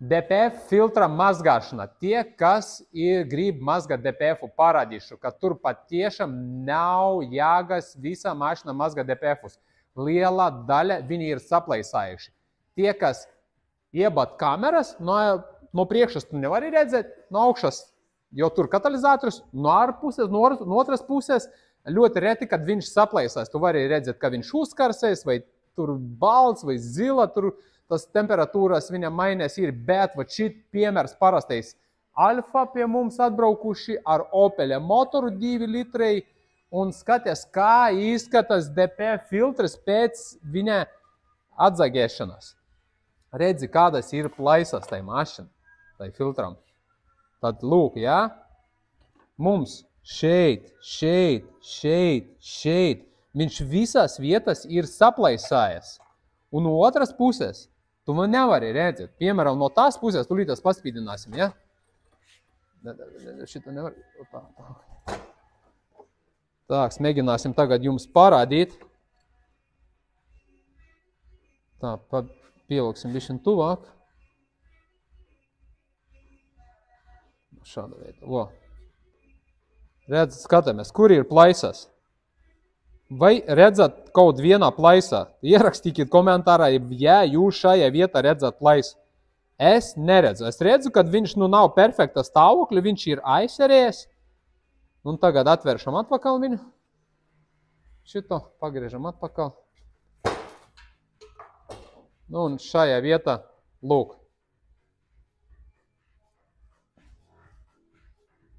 DPF filtra mazgāšana. Tie, kas grib mazgāt DPF-u, parādīšu, ka tur pat tiešām nav jāgas visā mašīnā mazgāt DPF-us. Liela daļa viņi ir saplaisājuši. Tie, kas iebat kameras, no priekšas tu nevari redzēt, no augšas, jo tur katalizators, no ārpuses, no otras puses, ļoti reti, kad viņš saplaisās. Tu vari redzēt, ka viņš uzkarsies, vai tur balts, vai zila, tur tas temperatūras viņam mainēs ir, bet šit piemērs parastais Alfa pie mums atbraukuši ar Opel motoru 2 litrei un skaties, kā izskatās DPF filtrs pēc viņa atzagēšanas. Redzi, kādas ir plaisas tai mašina, tai filtram. Tad lūk, jā, mums šeit, viņš visās vietas ir saplaisājies. Un no otras puses, tu man nevari redzēt. Piemēram, no tās puses, tu līdz paspīdināsim, ja? Šito nevar. Tā, mēģināsim tagad jums parādīt. Tā, pieliksim bišķiņ tuvāk. Šāda veida. Redzat, skatāmies, kur ir plaisas. Vai redzat kaut vienā plaisā? Ierakstīkiet komentārā, ja jūs šajā vietā redzat plaisu. Es neredzu. Es redzu, kad viņš nav perfekta stāvokļa, viņš ir aizserējies. Un tagad atvēršam atpakaļ viņu. Šito pagriežam atpakaļ. Un šajā vietā, lūk.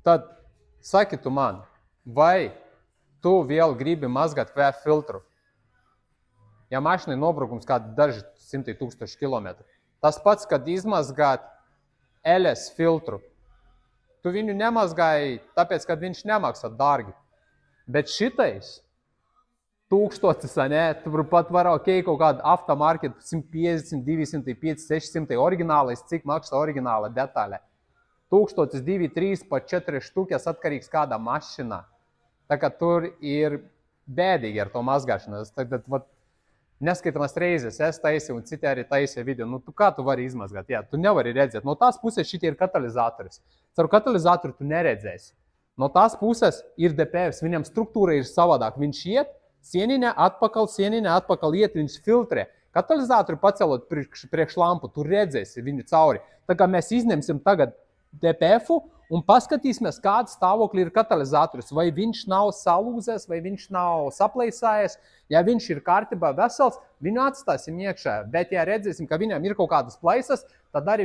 Tad saki tu man, vai tu vēl gribi mazgāt VF filtru. Ja mašīna ir nobrukums kādi daži 100 000 kilometru. Tas pats, kad izmazgāt LS filtru. Tu viņu nemazgāji, tāpēc, kad viņš nemaksā dārgi. Bet šitais 1000, tu pat var kaut kādu aftermarket 150, 200, 500, 600 oriģinālais, cik maksā oriģināla detaļa. 1000, 2, 3, pat 4 štukas atkarīgs kādā mašīnā. Tā kā tur ir bēdīgi ar to mazgāšanu. Tad neskatāmas reizes es taisīju un citi arī taisīja video. Kā tu vari izmazgāt? Jā, tu nevari redzēt. No tās puses šitie ir katalizatoris. Caur katalizatoru tu neredzēsi. No tās puses ir DPF, viņam struktūra ir savādāk. Viņš iet, sieniņā atpakaļ iet, viņš filtrē. Katalizatoru pacelot priekš lampu, tu redzēsi viņu cauri. Tā kā mēs izņemsim tagad DPF-u un paskatīsimies, kāds stāvokļi ir katalizators. Vai viņš nav salūzēs, vai viņš nav saplaisājies. Ja viņš ir kārtībā vesels, viņu atstāsim iekšā. Bet, ja redzēsim, ka viņam ir kaut kādas plaisas, tad arī